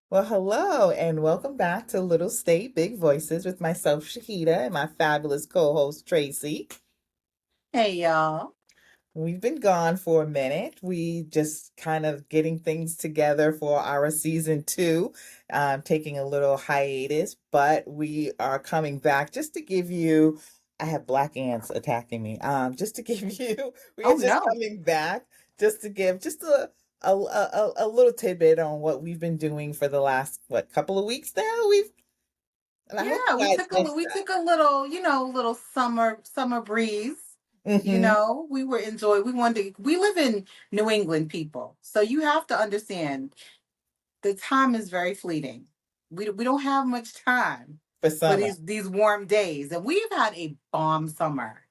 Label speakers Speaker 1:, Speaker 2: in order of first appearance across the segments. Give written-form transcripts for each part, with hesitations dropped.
Speaker 1: Well, hello, and welcome back to Little State Big Voices with myself, Shahida, and my fabulous co host, Tracey.
Speaker 2: Hey y'all.
Speaker 1: We've been gone for a minute. We just kind of getting things together for our season 2, taking a little hiatus, but we are coming back just to give you. I have black ants attacking me. Just to give you, we are
Speaker 2: Oh
Speaker 1: just
Speaker 2: no.
Speaker 1: coming back just to give just a little tidbit on what we've been doing for the last couple of weeks now. And I hope
Speaker 2: Yeah,
Speaker 1: you
Speaker 2: we
Speaker 1: guys
Speaker 2: took a
Speaker 1: missed
Speaker 2: we
Speaker 1: that.
Speaker 2: took a little, little summer breeze.
Speaker 1: Hmm.
Speaker 2: We were enjoy. We live in New England, people. So you have to understand the time is very fleeting. We don't have much time
Speaker 1: For
Speaker 2: for
Speaker 1: summer.
Speaker 2: these warm days, and we've had a bomb summer.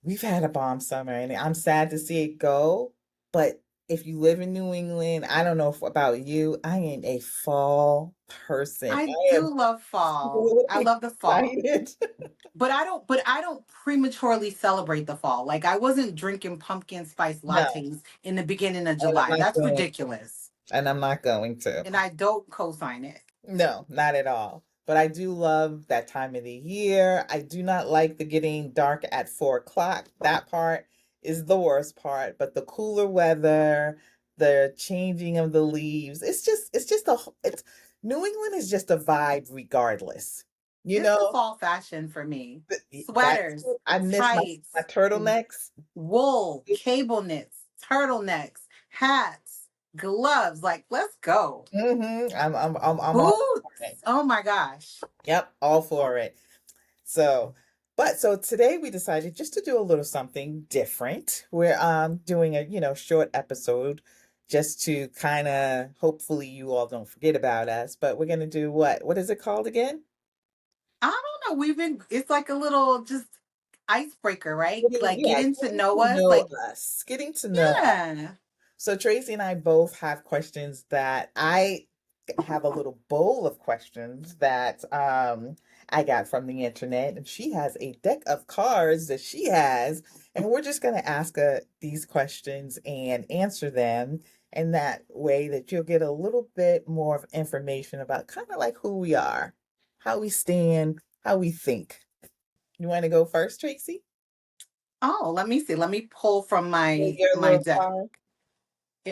Speaker 1: We've had a bomb summer, and I'm sad to see it go. But if you live in New England, I don't know about you. I am a fall person.
Speaker 2: I
Speaker 1: I am
Speaker 2: do love fall.
Speaker 1: so
Speaker 2: I love the fall.
Speaker 1: excited.
Speaker 2: But I don't prematurely celebrate the fall. Like I wasn't drinking pumpkin spice
Speaker 1: No,
Speaker 2: lattes in the beginning of
Speaker 1: and I'm
Speaker 2: July.
Speaker 1: not
Speaker 2: That's
Speaker 1: going
Speaker 2: ridiculous.
Speaker 1: and I'm not going to.
Speaker 2: And I don't co-sign it.
Speaker 1: No, not at all. But I do love that time of the year. I do not like the getting dark at 4 o'clock. That part is the worst part. But the cooler weather, the changing of the leaves, it's New England is just a vibe regardless. You
Speaker 2: It's the
Speaker 1: know,
Speaker 2: fall fashion for me.
Speaker 1: that's
Speaker 2: Sweaters,
Speaker 1: I miss my
Speaker 2: tights,
Speaker 1: turtlenecks.
Speaker 2: wool, cable knits, turtlenecks, hats, gloves. Like, let's go.
Speaker 1: I'm all for
Speaker 2: Boots.
Speaker 1: it.
Speaker 2: Oh my gosh.
Speaker 1: Yep, all for it. So, so today we decided just to do a little something different. We're doing a, short episode just to kind of hopefully you all don't forget about us, but we're going to do what? What is it called again?
Speaker 2: I don't know. It's like a little just icebreaker, right? Like getting to
Speaker 1: Getting
Speaker 2: know
Speaker 1: to
Speaker 2: us.
Speaker 1: know
Speaker 2: Like,
Speaker 1: us. Getting to know us.
Speaker 2: yeah.
Speaker 1: So Tracy and I both have questions that I have a little bowl of questions that I got from the internet, and she has a deck of cards that she has, and we're just going to ask these questions and answer them, and that way that you'll get a little bit more of information about kind of like who we are, how we stand, how we think. You want to go first, Tracy?
Speaker 2: Oh, let me see. Let me pull from
Speaker 1: Get
Speaker 2: my
Speaker 1: your
Speaker 2: my
Speaker 1: little
Speaker 2: deck.
Speaker 1: card.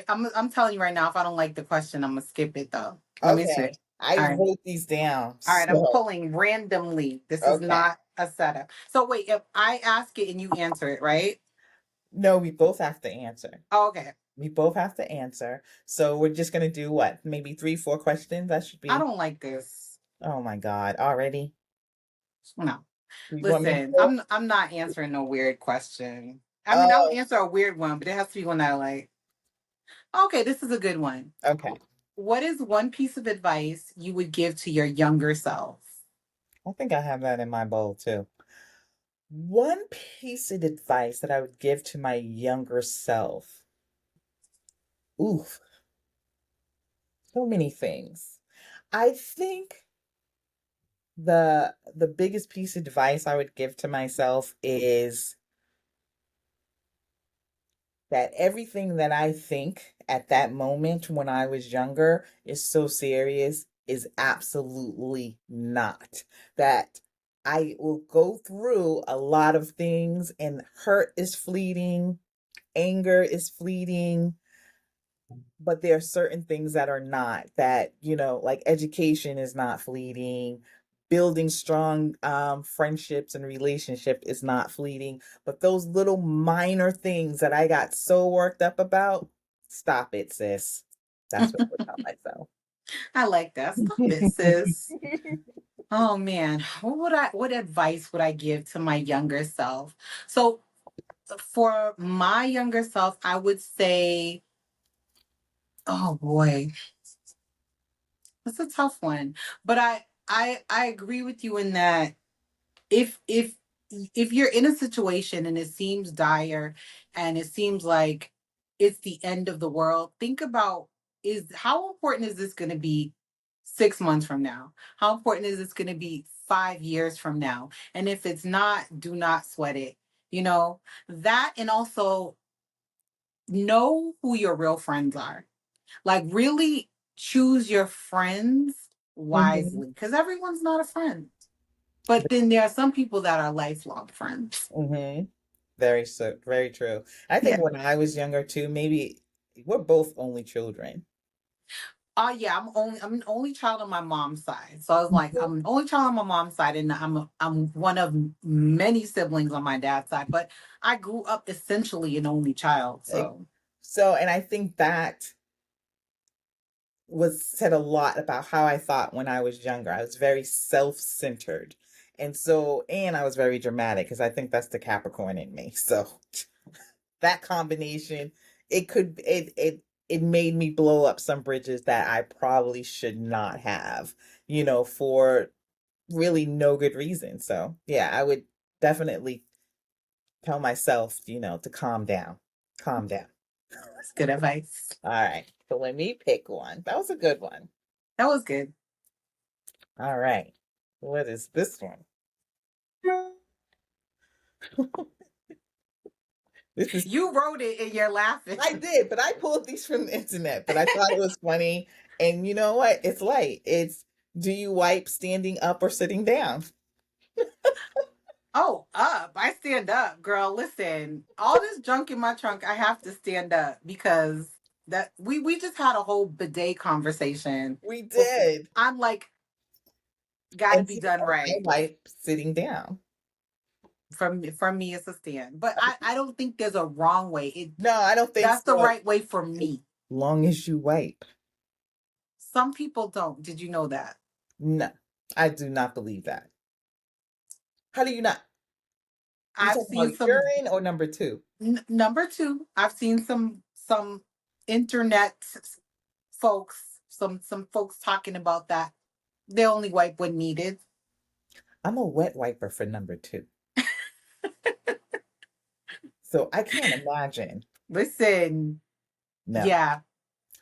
Speaker 2: I'm telling you right now, if I don't like the question, I'm gonna skip it though. Let me see.
Speaker 1: Okay. I
Speaker 2: All right.
Speaker 1: wrote these down.
Speaker 2: All right, I'm
Speaker 1: So,
Speaker 2: pulling randomly. This is
Speaker 1: okay.
Speaker 2: not a setup. So wait, if I ask it and you answer it, right?
Speaker 1: No, we both have to answer.
Speaker 2: Oh, okay.
Speaker 1: We both have to answer. So we're just gonna do what? Maybe 3, 4 questions? That should
Speaker 2: I
Speaker 1: be.
Speaker 2: don't like this.
Speaker 1: Oh my God, already?
Speaker 2: No.
Speaker 1: You want me to
Speaker 2: Listen,
Speaker 1: go?
Speaker 2: I'm not answering no weird question. I mean, I'll
Speaker 1: Oh,
Speaker 2: answer a weird one, but it has to be one that I like. Okay, this is a good one.
Speaker 1: okay.
Speaker 2: What is one piece of advice you would give to your younger self?
Speaker 1: I think I have that in my bowl too. One piece of advice that I would give to my younger self. Oof, so many things. I think the biggest piece of advice I would give to myself is that everything that I think at that moment when I was younger is so serious is absolutely not. That I will go through a lot of things and hurt is fleeting, anger is fleeting, but there are certain things that are not, that, like education is not fleeting, building strong friendships and relationship is not fleeting, but those little minor things that I got so worked up about, stop it, sis. That's what I would tell myself.
Speaker 2: I like that. Stop it, sis. Oh man, what advice would I give to my younger self? So for my younger self, I would say, oh boy, that's a tough one. But I agree with you in that if if if you're in a situation and it seems dire and it seems like it's the end of the world, think about how important is this going to be 6 months from now? How important is this going to be 5 years from now? And if it's not, do not sweat it. You know, that, and also know who your real friends are. Like, really choose your friends
Speaker 1: Mm-hmm.
Speaker 2: wisely, because everyone's not a friend. But then there are some people that are lifelong friends.
Speaker 1: Mm-hmm. Very true. I think
Speaker 2: Yeah.
Speaker 1: when I was younger too, maybe we're both only children.
Speaker 2: Oh yeah, I'm an only child on my mom's side. So I was like,
Speaker 1: Mhm.
Speaker 2: I'm an only child on my mom's side, and I'm one of many siblings on my dad's side. But I grew up essentially an only child.
Speaker 1: Like,
Speaker 2: So
Speaker 1: so, and I think that was said a lot about how I thought when I was younger. I was very self-centered. And so, and I was very dramatic because I think that's the Capricorn in me. So that combination, it made me blow up some bridges that I probably should not have, for really no good reason. So yeah, I would definitely tell myself, to calm down. Calm down.
Speaker 2: it's good advice.
Speaker 1: All right. So let me pick one. That was a good one.
Speaker 2: That was good.
Speaker 1: All right. What is this one? This is
Speaker 2: You wrote it and you're laughing.
Speaker 1: I did, but I pulled these from the internet, but I thought it was funny. And you know what? It's light. It's do you wipe standing up or sitting down?
Speaker 2: Oh, up. I stand up, girl. Listen, all this junk in my trunk, I have to stand up because that we just had a whole bidet conversation
Speaker 1: We
Speaker 2: before.
Speaker 1: did.
Speaker 2: I'm like, gotta
Speaker 1: And
Speaker 2: be
Speaker 1: see,
Speaker 2: done
Speaker 1: I
Speaker 2: right.
Speaker 1: wipe sitting down.
Speaker 2: From me, it's a stand. But I don't think there's a wrong way.
Speaker 1: No, I don't think
Speaker 2: That's the
Speaker 1: so.
Speaker 2: right way for
Speaker 1: As
Speaker 2: me.
Speaker 1: long as you wipe.
Speaker 2: Some people don't. Did you know that?
Speaker 1: No, I do not believe that. How do you not? You
Speaker 2: I've
Speaker 1: talking
Speaker 2: seen
Speaker 1: about
Speaker 2: some
Speaker 1: urine or number two?
Speaker 2: number two. I've seen some internet folks, some folks talking about that. They only wipe when needed.
Speaker 1: I'm a wet wiper for number two. So I can't imagine.
Speaker 2: Listen,
Speaker 1: No.
Speaker 2: yeah,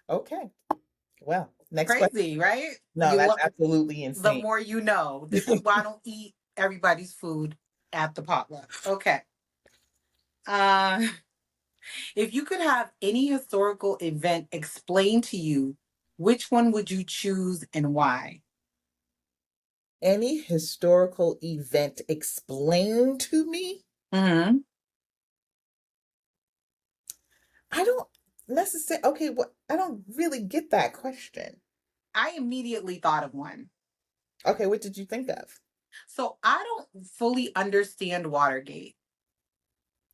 Speaker 1: Okay. Well, next question.
Speaker 2: crazy, right?
Speaker 1: No, that's absolutely
Speaker 2: The
Speaker 1: insane.
Speaker 2: more you know. This is why I don't eat everybody's food at the potluck. Okay. Uh, if you could have any historical event explained to you, which one would you choose and why?
Speaker 1: Any historical event explained to me?
Speaker 2: Hmm.
Speaker 1: I don't necessarily, okay, what I don't really get that question.
Speaker 2: I immediately thought of one.
Speaker 1: Okay, what did you think of?
Speaker 2: So I don't fully understand Watergate.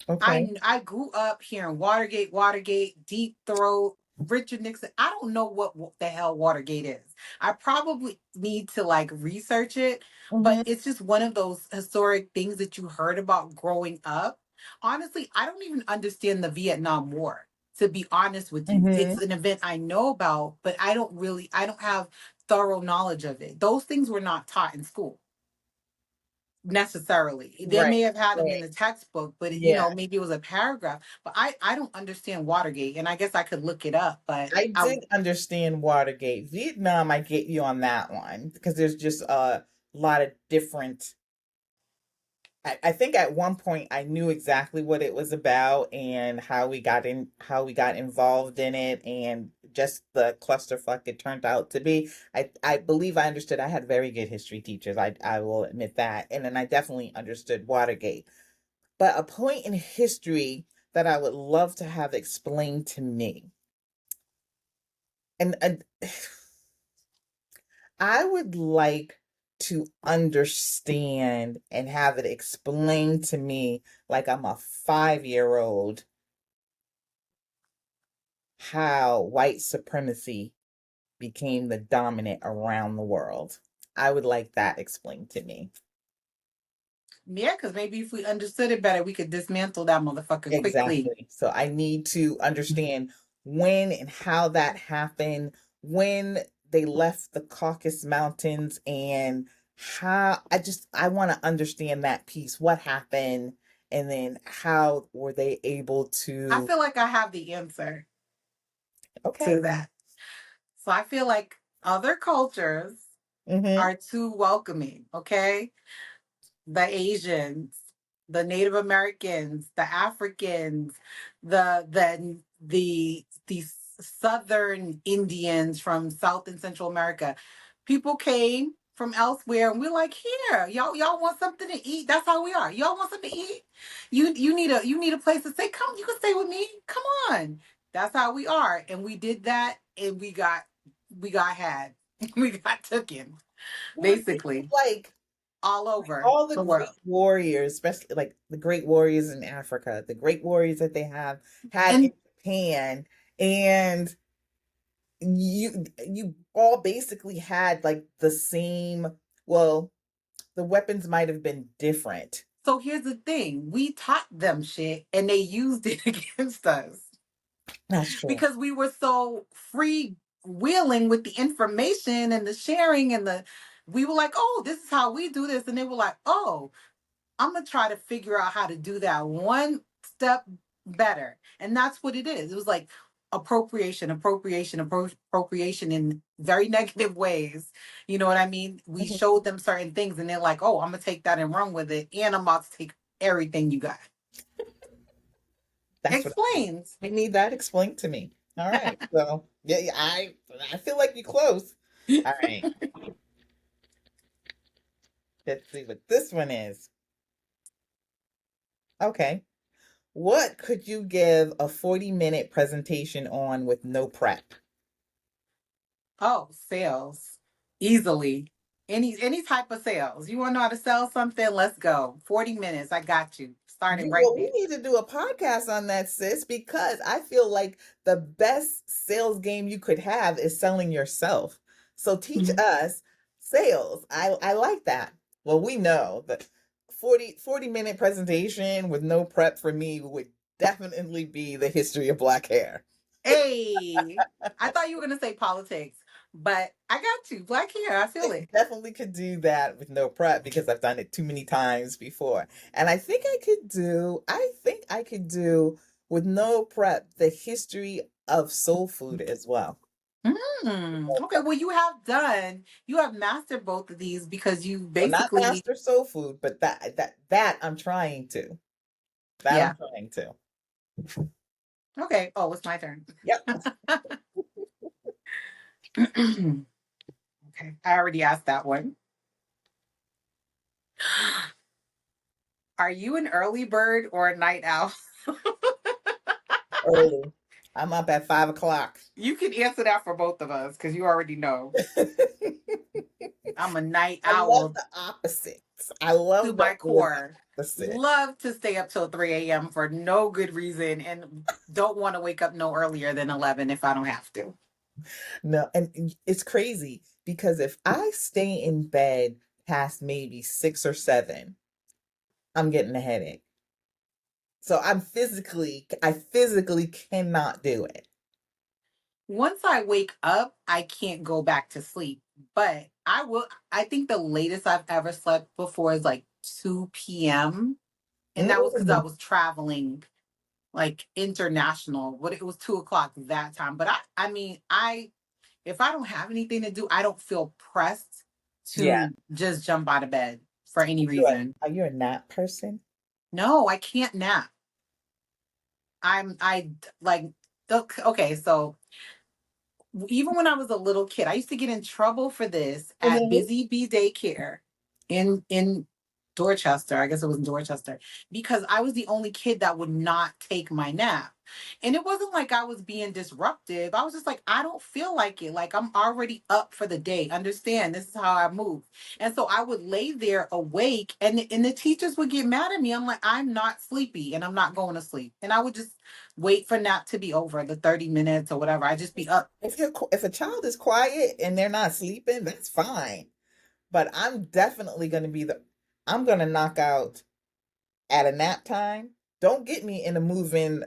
Speaker 1: Okay.
Speaker 2: I grew up hearing Watergate, Deep Throat, Richard Nixon. I don't know what the hell Watergate is. I probably need to like research it, but
Speaker 1: Hmm.
Speaker 2: it's just one of those historic things that you heard about growing up. Honestly, I don't even understand the Vietnam War. To be honest with you, it's
Speaker 1: Hmm.
Speaker 2: an event I know about, but I don't have thorough knowledge of it. Those things were not taught in school necessarily. They
Speaker 1: Right,
Speaker 2: may have had them in
Speaker 1: right.
Speaker 2: the textbook, but
Speaker 1: Yeah.
Speaker 2: maybe it was a paragraph. But I don't understand Watergate, and I guess I could look it up. But
Speaker 1: I
Speaker 2: I
Speaker 1: did understand Watergate. Vietnam, I get you on that one because there's just a lot of different. I think at one point I knew exactly what it was about and how we got involved in it, and just the clusterfuck it turned out to be. I believe I understood. I had very good history teachers. I will admit that, and then I definitely understood Watergate. But a point in history that I would love to have explained to me, and I would like to understand and have it explained to me like I'm a 5-year old how white supremacy became the dominant around the world. I would like that explained to me.
Speaker 2: yeah, because maybe if we understood it better, we could dismantle that motherfucker quickly.
Speaker 1: Exactly. So I need to understand when and how that happened, when they left the Caucasus Mountains, and how I want to understand that piece. What happened, and then how were they able
Speaker 2: I
Speaker 1: to?
Speaker 2: feel like I have the answer
Speaker 1: Okay.
Speaker 2: to that. So I feel like other cultures
Speaker 1: Mm-hmm.
Speaker 2: are too welcoming, okay? The Asians, the Native Americans, the Africans, the Southern Indians from South and Central America. People came from elsewhere, and we're like, here, y'all want something to eat? That's how we are. Y'all want something to eat? You need a place to stay. Come, you can stay with me. Come on. That's how we are, and we did that, and we got had, we got taken,
Speaker 1: Well, I think
Speaker 2: basically
Speaker 1: like
Speaker 2: all over
Speaker 1: all the
Speaker 2: the
Speaker 1: great
Speaker 2: world.
Speaker 1: warriors, especially like the great warriors in Africa, the great warriors that they have had in
Speaker 2: And
Speaker 1: Japan, and you all basically had like the same, well, the weapons might have been different.
Speaker 2: so here's the thing, we taught them shit and they used it against us
Speaker 1: That's true.
Speaker 2: because we were so free wheeling with the information and the sharing and we were like, oh, this is how we do this. And they were like, oh, I'm gonna try to figure out how to do that one step better. And that's what it is. It was like appropriation in very negative ways. You know what I mean? We
Speaker 1: Mhm.
Speaker 2: showed them certain things and they're like, oh, I'm gonna take that and run with it. And I'm about to take everything you got.
Speaker 1: That's what
Speaker 2: Explains.
Speaker 1: I need that explained to me. All right. So yeah, yeah, I feel like you're close. All right. Let's see what this one is. Okay. What could you give a 40-minute presentation on with no prep?
Speaker 2: Oh, sales. Easily. Any type of sales. You wanna know how to sell something? Let's go. 40 minutes. I got you. Starting right
Speaker 1: Well, we
Speaker 2: there.
Speaker 1: need to do a podcast on that, sis, because I feel like the best sales game you could have is selling yourself. So teach
Speaker 2: Mhm.
Speaker 1: us sales. I like that. Well, we know that 40-minute presentation with no prep for me would definitely be the history of black hair.
Speaker 2: Hey, I thought you were gonna say politics, but I got you. Black hair, I feel
Speaker 1: I
Speaker 2: it.
Speaker 1: definitely could do that with no prep because I've done it too many times before. And I think I could do with no prep the history of soul food as well. No
Speaker 2: Okay,
Speaker 1: prep.
Speaker 2: well, you have mastered both of these because you
Speaker 1: Well, not
Speaker 2: basically,
Speaker 1: master soul food, but that I'm trying to. That I'm
Speaker 2: yeah.
Speaker 1: trying to.
Speaker 2: Okay. Oh, it's my turn.
Speaker 1: Yep.
Speaker 2: Okay, I already asked that one. Are you an early bird or a night owl?
Speaker 1: Early. I'm up at 5 o'clock.
Speaker 2: You can answer that for both of us because you already know. I'm a night
Speaker 1: I love
Speaker 2: owl
Speaker 1: the opposites. I
Speaker 2: to
Speaker 1: love the
Speaker 2: my core.
Speaker 1: opposite.
Speaker 2: Love to stay up till 3 a.m. for no good reason and don't want to wake up no earlier than 11 if I don't have to.
Speaker 1: No, and it's crazy because if I stay in bed past maybe 6 or 7, I'm getting a headache. So I physically cannot do it.
Speaker 2: Once I wake up, I can't go back to sleep. But I think the latest I've ever slept before is like 2 p.m. And that was because I
Speaker 1: Mm.
Speaker 2: was traveling like international. But it was 2 o'clock that time. But I mean, if I don't have anything to do, I don't feel pressed
Speaker 1: Yeah.
Speaker 2: to just jump out of bed for any
Speaker 1: You a,
Speaker 2: reason.
Speaker 1: are you a nap person?
Speaker 2: No, I can't nap. I like okay, so even when I was a little kid, I used to get in trouble for this at
Speaker 1: Mhm.
Speaker 2: Busy Bee Daycare in Dorchester. I guess it was in Dorchester because I was the only kid that would not take my nap. And it wasn't like I was being disruptive. I was just like, I don't feel like it. Like I'm already up for the day. Understand? This is how I move. And so I would lay there awake and the teachers would get mad at me. I'm like, I'm not sleepy and I'm not going to sleep. And I would just wait for nap to be over, the 30 minutes or whatever. I just be up.
Speaker 1: If a child is quiet and they're not sleeping, that's fine. But I'm gonna knock out at a nap time. Don't get me in a moving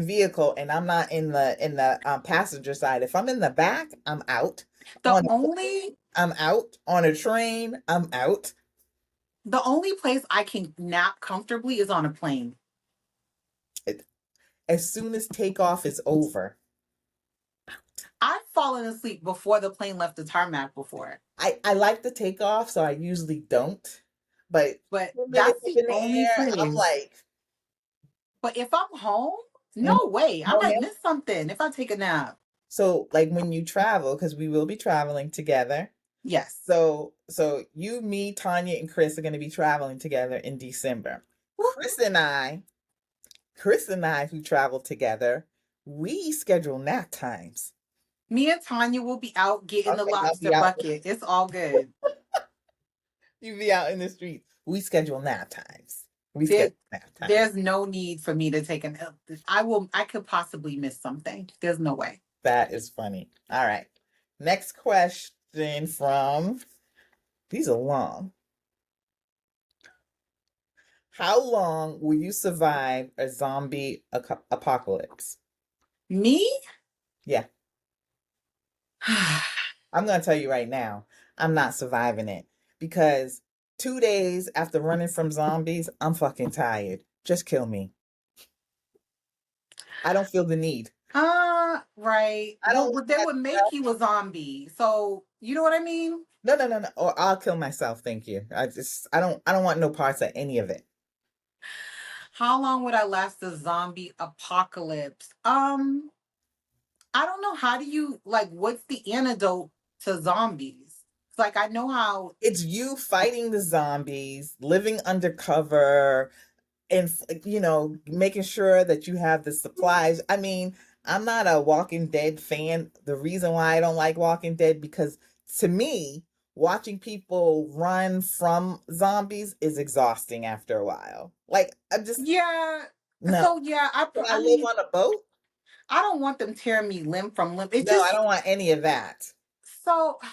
Speaker 1: vehicle and I'm not in the passenger side. If I'm in the back, I'm out.
Speaker 2: The
Speaker 1: On a plane,
Speaker 2: only
Speaker 1: I'm out. On a train, I'm out.
Speaker 2: the only place I can nap comfortably is on a plane.
Speaker 1: It, as soon as takeoff is over.
Speaker 2: I've fallen fallen asleep before the plane left the tarmac before.
Speaker 1: I like the takeoff, so I usually don't. But
Speaker 2: But
Speaker 1: 2 minutes
Speaker 2: that's
Speaker 1: up
Speaker 2: the
Speaker 1: in the
Speaker 2: only
Speaker 1: air, I'm
Speaker 2: thing.
Speaker 1: like,
Speaker 2: But if I'm home,
Speaker 1: mhm,
Speaker 2: no way. I
Speaker 1: no
Speaker 2: might
Speaker 1: nap.
Speaker 2: miss something if I take a nap.
Speaker 1: So like when you travel, because we will be traveling together.
Speaker 2: Yes.
Speaker 1: So you, me, Tanya, and Chris are going to be traveling together in December.
Speaker 2: Woo-hoo.
Speaker 1: Chris and I, who travel together, we schedule nap times.
Speaker 2: Me and Tanya will be out getting the
Speaker 1: Okay, I'll
Speaker 2: lobster
Speaker 1: be out.
Speaker 2: bucket. It's all good.
Speaker 1: You be out in the streets. We schedule nap times. We
Speaker 2: There,
Speaker 1: schedule nap times.
Speaker 2: there's no need for me to take an. I could possibly miss something. There's no way.
Speaker 1: That is funny. All right. Next question from, these are long. How long will you survive a zombie apocalypse?
Speaker 2: Me?
Speaker 1: Yeah, I'm going to tell you right now, I'm not surviving it because 2 days after running from zombies, I'm fucking tired. Just kill me. I don't feel the need.
Speaker 2: Right.
Speaker 1: I
Speaker 2: Well,
Speaker 1: don't
Speaker 2: but they
Speaker 1: have,
Speaker 2: would make you a zombie. So you know what I mean?
Speaker 1: no, no, no, no. Or I'll kill myself. Thank you. I don't want no parts of any of it.
Speaker 2: How long would I last the zombie apocalypse? I don't know. How do you like what's the antidote to zombies? It's like I know how.
Speaker 1: It's you fighting the zombies, living undercover, and making sure that you have the supplies. I mean, I'm not a Walking Dead fan. The reason why I don't like Walking Dead, because to me, watching people run from zombies is exhausting after a while. Like, I'm just,
Speaker 2: Yeah.
Speaker 1: no.
Speaker 2: So yeah,
Speaker 1: Can I
Speaker 2: I
Speaker 1: live
Speaker 2: mean,
Speaker 1: on a boat?
Speaker 2: I don't want them tearing me limb from limb. It
Speaker 1: No, I
Speaker 2: just
Speaker 1: don't want any of that.
Speaker 2: so I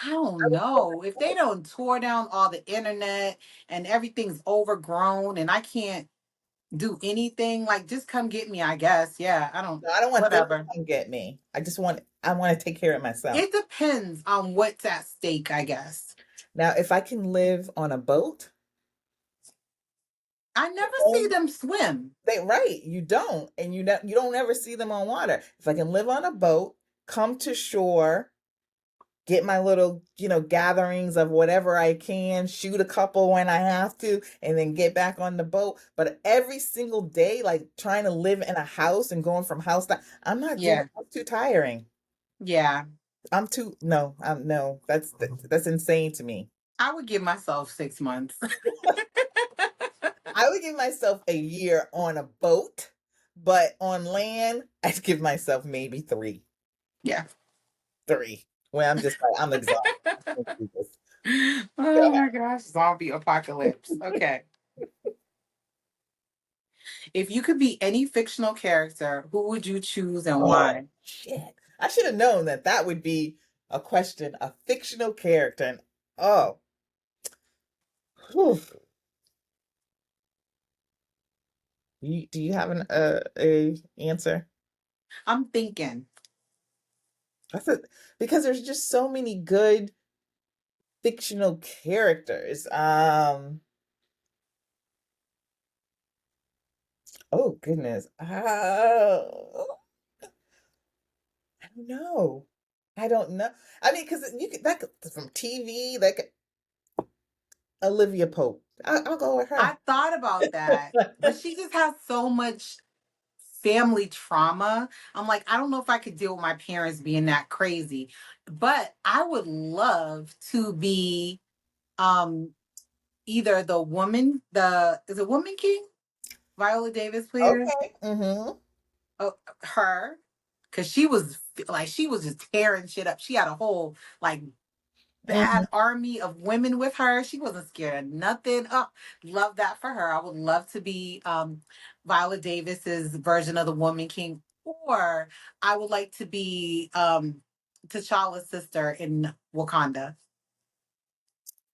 Speaker 1: I
Speaker 2: don't
Speaker 1: would kill
Speaker 2: know. If they
Speaker 1: myself.
Speaker 2: don't tore down all the internet and everything's overgrown and I can't do anything, like just come get me, I guess. Yeah, I don't
Speaker 1: No, I don't want them to
Speaker 2: whatever.
Speaker 1: come get me. I want to take care of myself.
Speaker 2: It depends on what's at stake, I guess.
Speaker 1: Now, if I can live on a boat,
Speaker 2: I never see
Speaker 1: only
Speaker 2: them swim.
Speaker 1: they right, you don't, and you don't ever see them on water. If I can live on a boat, come to shore, get my little, gatherings of whatever I can, shoot a couple when I have to, and then get back on the boat. But every single day, like trying to live in a house and going from house to, I'm not doing.
Speaker 2: Yeah.
Speaker 1: It's too tiring.
Speaker 2: Yeah.
Speaker 1: I'm too no. I'm no. That's insane to me.
Speaker 2: I would give myself 6 months.
Speaker 1: I would give myself a year on a boat, but on land, I'd give myself maybe three.
Speaker 2: Yeah.
Speaker 1: Three. When I'm just like, I'm exhausted. I can't do this.
Speaker 2: Oh my gosh, zombie apocalypse. Okay. If you could be any fictional character, who would you choose and
Speaker 1: Oh,
Speaker 2: why?
Speaker 1: shit. I should have known that that would be a question, a fictional character. And oh, whew. Do you have a answer?
Speaker 2: I'm thinking.
Speaker 1: That's it. Because there's just so many good fictional characters. Oh goodness. I don't know. I don't know. I mean, because you could that from TV, like Olivia Pope. I'll go with
Speaker 2: I
Speaker 1: her.
Speaker 2: thought about that, but she just has so much family trauma. I'm like, I don't know if I could deal with my parents being that crazy. But I would love to be um either the woman, the is it Woman King? Viola Davis player.
Speaker 1: Okay. Mm-hmm.
Speaker 2: Oh, her. Cause she was like she was just tearing shit up. She had a whole like
Speaker 1: Mm-hmm.
Speaker 2: bad army of women with her. She wasn't scared of nothing. Oh, love that for her. I would love to be Viola Davis's version of the Woman King, or I would like to be T'Challa's sister in Wakanda.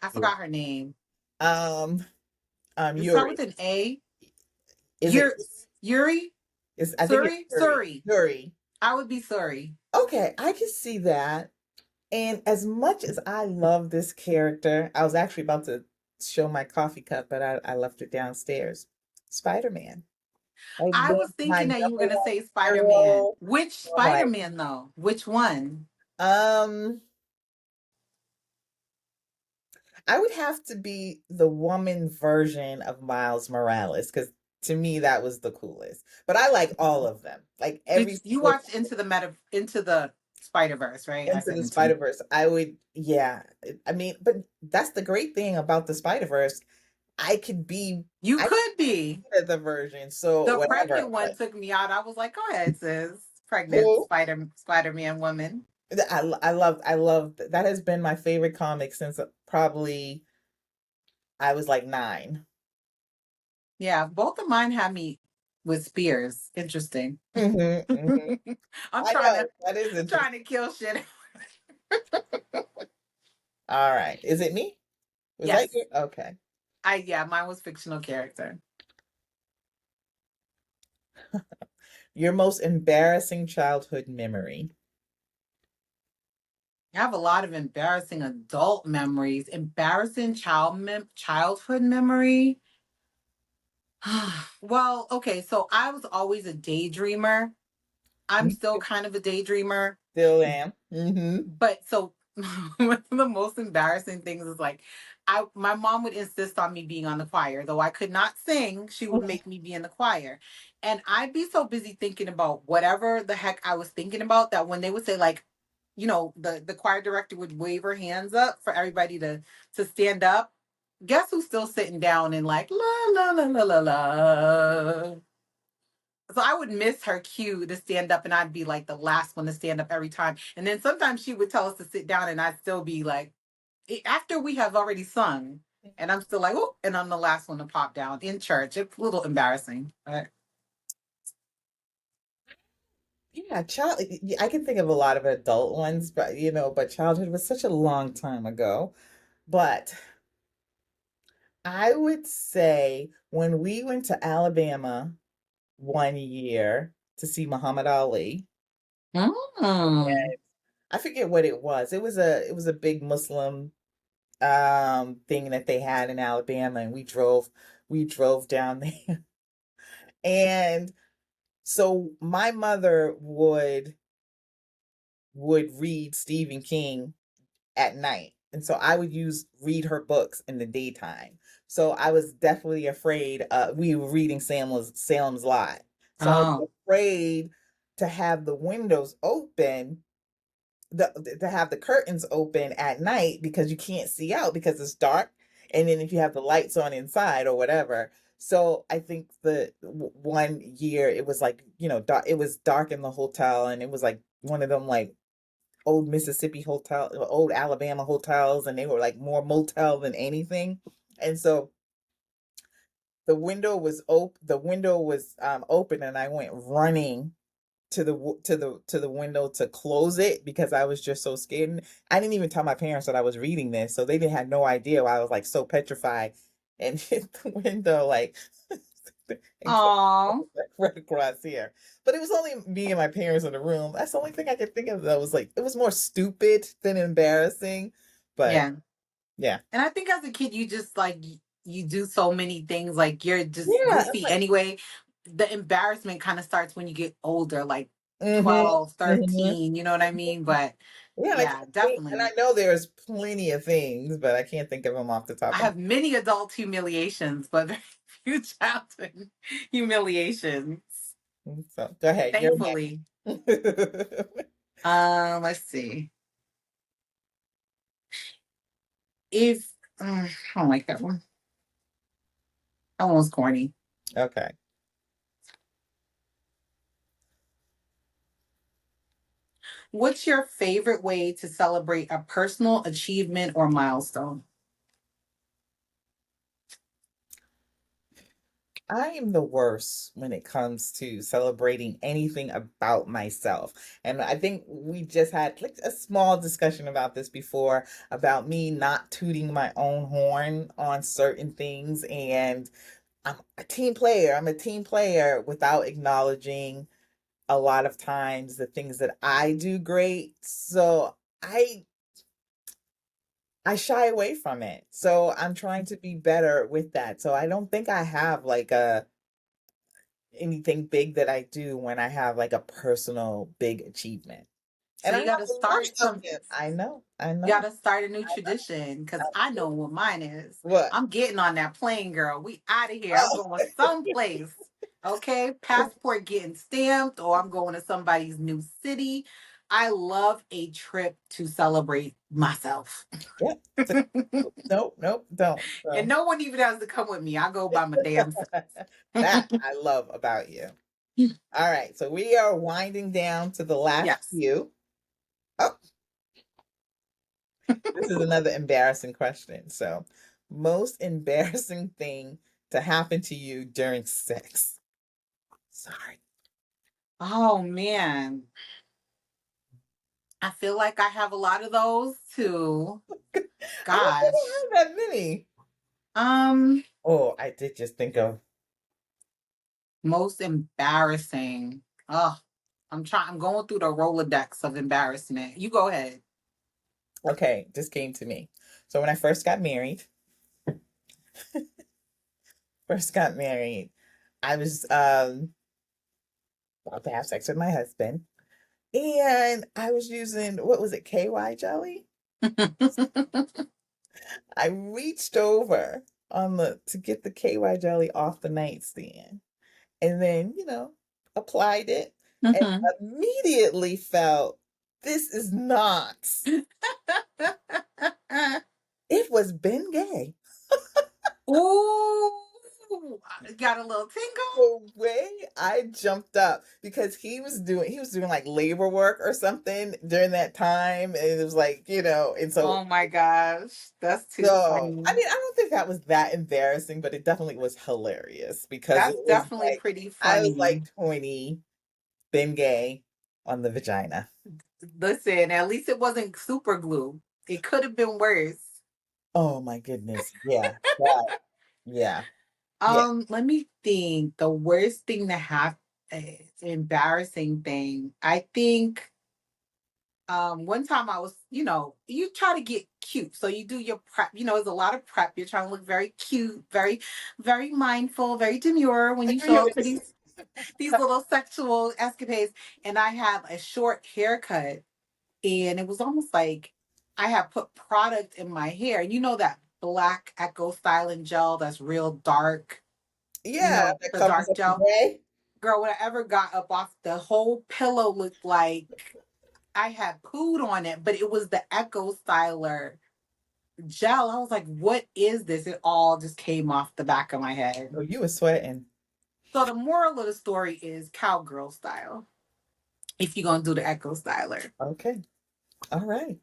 Speaker 2: I forgot her name.
Speaker 1: Um,
Speaker 2: It start
Speaker 1: Yuri.
Speaker 2: with an A.
Speaker 1: Is it?
Speaker 2: Yuri?
Speaker 1: I think it's
Speaker 2: Suri?
Speaker 1: Yuri.
Speaker 2: Suri.
Speaker 1: Yuri.
Speaker 2: I would be Suri.
Speaker 1: Okay, I can see that. And as much as I love this character, I was actually about to show my coffee cup, but I left it downstairs. Spider-Man. I've
Speaker 2: I
Speaker 1: been
Speaker 2: was
Speaker 1: my
Speaker 2: thinking that you were
Speaker 1: number
Speaker 2: gonna
Speaker 1: one
Speaker 2: say Spider-Man.
Speaker 1: girl.
Speaker 2: Which
Speaker 1: I'm like,
Speaker 2: Spider-Man though? Which one?
Speaker 1: um, I would have to be the woman version of Miles Morales because to me that was the coolest. But I like all of them. Like
Speaker 2: Did
Speaker 1: every
Speaker 2: you
Speaker 1: single
Speaker 2: watch Into the Spider-Verse, right? I
Speaker 1: into
Speaker 2: said
Speaker 1: the
Speaker 2: into.
Speaker 1: Spider-Verse, I would, yeah. I mean, but that's the great thing about the Spider-Verse. I could be,
Speaker 2: You
Speaker 1: I
Speaker 2: could be.
Speaker 1: could be the version, so
Speaker 2: The
Speaker 1: whatever.
Speaker 2: pregnant one
Speaker 1: But
Speaker 2: took me out. I was like, go ahead, sis. Pregnant
Speaker 1: who?
Speaker 2: Spider-Man woman.
Speaker 1: I love that has been my favorite comic since probably I was like 9.
Speaker 2: Yeah, both of mine had me with spears. Interesting.
Speaker 1: Hmm, hmm.
Speaker 2: I'm
Speaker 1: I
Speaker 2: trying
Speaker 1: know
Speaker 2: to
Speaker 1: that is
Speaker 2: I'm
Speaker 1: interesting.
Speaker 2: trying to kill shit.
Speaker 1: All right, is it me? Was that
Speaker 2: Yes.
Speaker 1: you? Okay.
Speaker 2: Mine was fictional character.
Speaker 1: Your most embarrassing childhood memory.
Speaker 2: I have a lot of embarrassing adult memories. Embarrassing childhood memory. Well, okay, so I was always a daydreamer. I'm
Speaker 1: Me
Speaker 2: still kind of a daydreamer.
Speaker 1: still am. Hmm.
Speaker 2: But so one of the most embarrassing things is like I my mom would insist on me being on the choir. Though I could not sing, she would make me be in the choir. And I'd be so busy thinking about whatever the heck I was thinking about that when they would say like, the choir director would wave her hands up for everybody to stand up. Guess who's still sitting down and like la la la la la la. So I would miss her cue to stand up and I'd be like the last one to stand up every time. And then sometimes she would tell us to sit down and I'd still be like, after we have already sung, and I'm still like, oh, and I'm the last one to pop down in church. It's a little embarrassing. But
Speaker 1: Yeah, I can think of a lot of adult ones, but but childhood was such a long time ago. But I would say when we went to Alabama one year to see Muhammad Ali,
Speaker 2: mm.
Speaker 1: I forget what it was. It was a big Muslim thing that they had in Alabama, and we drove down there. And so my mother would read Stephen King at night. And so I would use read her books in the daytime. So I was definitely afraid. We were reading Salem's Lot. So I was
Speaker 2: Oh,
Speaker 1: afraid to have the windows open, to have the curtains open at night because you can't see out because it's dark. And then if you have the lights on inside or whatever. So I think one year it was like, dark, it was dark in the hotel, and it was like one of them like old Mississippi hotel, old Alabama hotels, and they were like more motel than anything. And so the window was open, and I went running to the window to close it because I was just so scared. And I didn't even tell my parents that I was reading this, so they didn't had no idea why I was like so petrified and hit the window like and closed
Speaker 2: oh,
Speaker 1: it, like, right across here. But it was only me and my parents in the room. That's the only thing I could think of that was like it was more stupid than embarrassing. But
Speaker 2: yeah.
Speaker 1: yeah.
Speaker 2: And I think as a kid, you just like you do so many things. Like you're just
Speaker 1: Yeah, I'm
Speaker 2: goofy
Speaker 1: like,
Speaker 2: anyway. The embarrassment kind of starts when you get older, like
Speaker 1: mm-hmm,
Speaker 2: 12,
Speaker 1: mm-hmm.
Speaker 2: 13. You know what I mean? But
Speaker 1: Yeah, and I
Speaker 2: yeah,
Speaker 1: can't think, and I
Speaker 2: definitely.
Speaker 1: know there's plenty of things, but I can't think of them off the
Speaker 2: I
Speaker 1: top of my
Speaker 2: have many adult humiliations, but very few childhood humiliations.
Speaker 1: head. So go ahead, you're
Speaker 2: Thankfully.
Speaker 1: next.
Speaker 2: Let's see. If I don't like that one. That one was corny.
Speaker 1: Okay.
Speaker 2: What's your favorite way to celebrate a personal achievement or milestone?
Speaker 1: I am the worst when it comes to celebrating anything about myself. And I think we just had like a small discussion about this before about me not tooting my own horn on certain things. And I'm a team player. I'm a team player without acknowledging a lot of times the things that I do great. So I shy away from it. So I'm trying to be better with that. So I don't think I have like anything big that I do when I have like a personal big achievement.
Speaker 2: So
Speaker 1: And I
Speaker 2: you got
Speaker 1: have
Speaker 2: to
Speaker 1: a lot
Speaker 2: start
Speaker 1: of
Speaker 2: some.
Speaker 1: them. I know, I
Speaker 2: You got
Speaker 1: know.
Speaker 2: to start a new tradition because I know what mine is.
Speaker 1: What?
Speaker 2: I'm getting on that plane, girl. We out of here. I'm going someplace. Okay, passport getting stamped, or I'm going to somebody's new city. I love a trip to celebrate myself.
Speaker 1: Yeah. So, nope, nope, don't.
Speaker 2: And
Speaker 1: So
Speaker 2: no one even has to come with me. I go by my damn
Speaker 1: that
Speaker 2: self.
Speaker 1: I love about you. All right, so we are winding down to the last
Speaker 2: Yes.
Speaker 1: few. Oh, this is another embarrassing question. So, most embarrassing thing to happen to you during sex. Sorry.
Speaker 2: Oh man. I feel like I have a lot of those too.
Speaker 1: I don't think
Speaker 2: Gosh.
Speaker 1: I have that many.
Speaker 2: Um,
Speaker 1: Oh, I did just think of,
Speaker 2: Most embarrassing. Oh, I'm going through the Rolodex of embarrassment. You go ahead.
Speaker 1: okay, just came to me. So when I first got married, I was about to have sex with my husband, and I was using, what was it, KY jelly? I reached over on the to get the KY jelly off the nightstand, and then, applied it, and
Speaker 2: Mhm.
Speaker 1: immediately felt, this is not. It was Ben Gay.
Speaker 2: Ooh, got a little tingle.
Speaker 1: The way I jumped up, because he was doing like labor work or something during that time, and it was like, and so
Speaker 2: Oh my gosh, that's too
Speaker 1: so I
Speaker 2: funny.
Speaker 1: mean, I don't think that was that embarrassing, but it definitely was hilarious because it
Speaker 2: That's
Speaker 1: was
Speaker 2: definitely
Speaker 1: like
Speaker 2: pretty
Speaker 1: I was like
Speaker 2: funny.
Speaker 1: 20, been gay on the vagina.
Speaker 2: Listen, at least it wasn't super glue. It could have been worse.
Speaker 1: Oh my goodness. Yeah. That, yeah. Yeah.
Speaker 2: Let me think. The worst thing to have, embarrassing thing. I think one time I was, you try to get cute. So you do your prep, there's a lot of prep. You're trying to look very cute, very, very mindful, very demure when you
Speaker 1: Agree
Speaker 2: show up
Speaker 1: with
Speaker 2: for
Speaker 1: this.
Speaker 2: these little sexual escapades. And I had a short haircut, and it was almost like I had put product in my hair. You know that black Echo styling gel that's real dark,
Speaker 1: Yeah, that
Speaker 2: the
Speaker 1: covers
Speaker 2: dark
Speaker 1: up the
Speaker 2: gel.
Speaker 1: gray.
Speaker 2: Girl, when I ever got up off, the whole pillow looked like I had pooed on it, but it was the Echo Styler gel. I was like, what is this? It all just came off the back of my
Speaker 1: Oh,
Speaker 2: head.
Speaker 1: you were sweating.
Speaker 2: So the moral of the story is cowgirl style. If you're gonna do the Echo Styler.
Speaker 1: Okay. All right.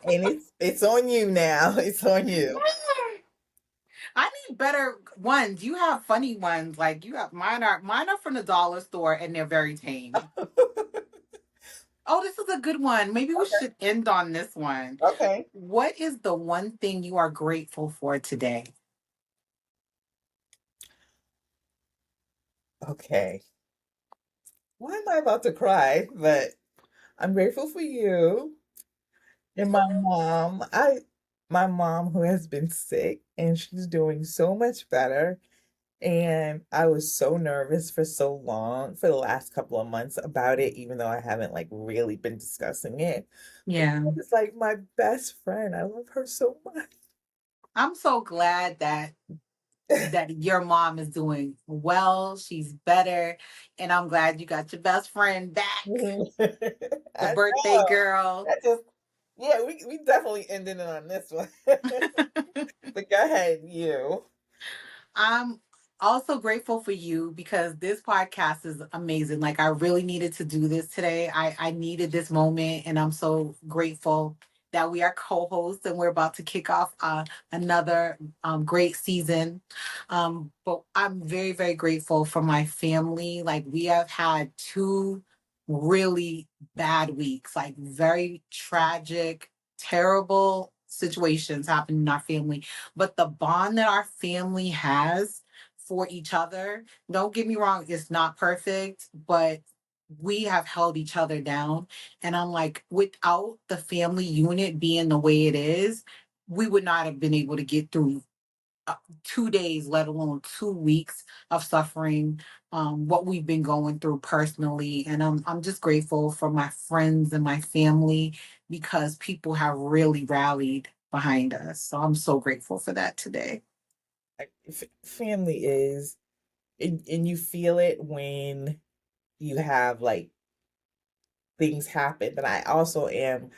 Speaker 1: And it's on you now. It's on you.
Speaker 2: I need better ones. You have funny ones. Like you have mine are from the dollar store and they're very tame. Oh, this is a good one. Maybe we
Speaker 1: Okay.
Speaker 2: should end on this one.
Speaker 1: Okay.
Speaker 2: What is the one thing you are grateful for today?
Speaker 1: Okay. Why am I about to cry? But I'm grateful for you and my mom who has been sick, and she's doing so much better. And I was so nervous for so long, for the last couple of months about it, even though I haven't like really been discussing it. But
Speaker 2: Yeah.
Speaker 1: it's like my best friend. I love her so much.
Speaker 2: I'm so glad that your mom is doing well. She's better. And I'm glad you got your best friend back, the
Speaker 1: I
Speaker 2: birthday
Speaker 1: know.
Speaker 2: girl.
Speaker 1: That just, yeah, we definitely ended it on this one. But go ahead, you.
Speaker 2: I'm also grateful for you because this podcast is amazing. Like I really needed to do this today. I needed this moment and I'm so grateful that we are co-hosts and we're about to kick off another great season. But I'm very, very grateful for my family. Like we have had two really bad weeks, like very tragic, terrible situations happen in our family, but the bond that our family has for each other, don't get me wrong, it's not perfect, but we have held each other down. And I'm like, without the family unit being the way it is, we would not have been able to get through uh, 2 days, let alone 2 weeks of suffering, what we've been going through personally. And I'm just grateful for my friends and my family because people have really rallied behind us. So I'm so grateful for that today.
Speaker 1: Family is, and you feel it when you have like things happen. But I also am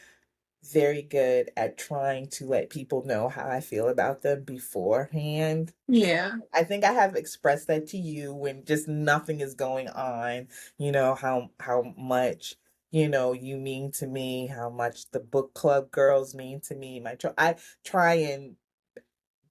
Speaker 1: very good at trying to let people know how I feel about them beforehand.
Speaker 2: Yeah.
Speaker 1: I think I have expressed that to you when just nothing is going on, how much, you mean to me, how much the book club girls mean to me. I try and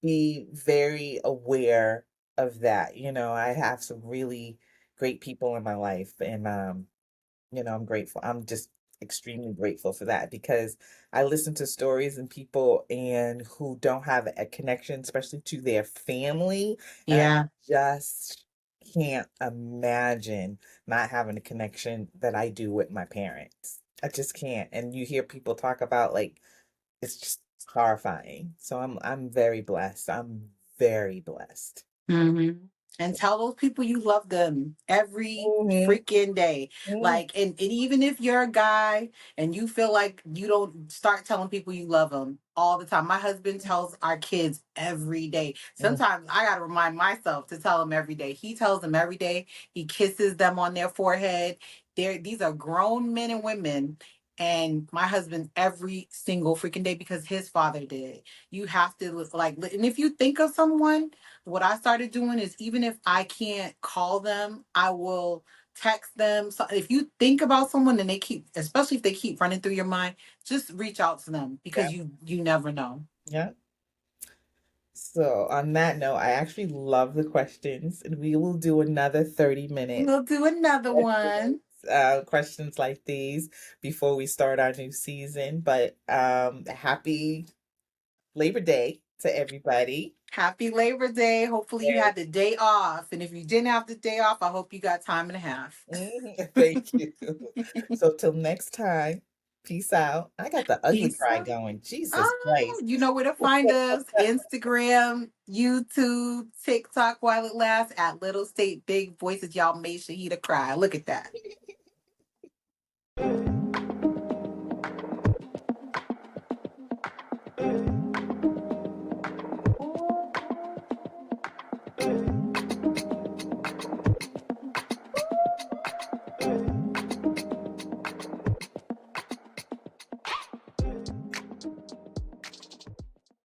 Speaker 1: be very aware of that. I have some really great people in my life, and I'm grateful. I'm just extremely grateful for that because I listen to stories and people and who don't have a connection, especially to their family, and I
Speaker 2: Yeah.
Speaker 1: just can't imagine not having a connection that I do with my parents. I just can't. And you hear people talk about like it's just horrifying. So I'm very blessed. I'm very blessed.
Speaker 2: hmm And tell those people you love them every
Speaker 1: Hmm.
Speaker 2: freaking day.
Speaker 1: Hmm.
Speaker 2: Like, and even if you're a guy and you feel like you don't, start telling people you love them all the time. My husband tells our kids every day. Sometimes I got to remind myself to tell them every day. He tells them every day. He kisses them on their forehead. These are grown men and women. And my husband every single freaking day because his father did. You have to like, and if you think of someone, what I started doing is even if I can't call them, I will text them. So if you think about someone and they keep, especially if they keep running through your mind, just reach out to them
Speaker 1: Yeah.
Speaker 2: because you never know.
Speaker 1: Yeah. So, on that note, I actually love the questions, and we will do another 30-minute
Speaker 2: We'll do another
Speaker 1: questions,
Speaker 2: one.
Speaker 1: questions like these before we start our new season. But happy Labor Day to everybody.
Speaker 2: Happy Labor Day. Hopefully you
Speaker 1: Yes.
Speaker 2: had the day off. And if you didn't have the day off, I hope you got time and a half.
Speaker 1: Mhm. Thank you. So, till next time, peace out. I got the ugly
Speaker 2: Peace
Speaker 1: cry
Speaker 2: out.
Speaker 1: going. Jesus
Speaker 2: Oh,
Speaker 1: Christ.
Speaker 2: you know where to find us. Instagram, YouTube, TikTok while it lasts at Little State Big Voices. Y'all made Shahida cry. Look at that.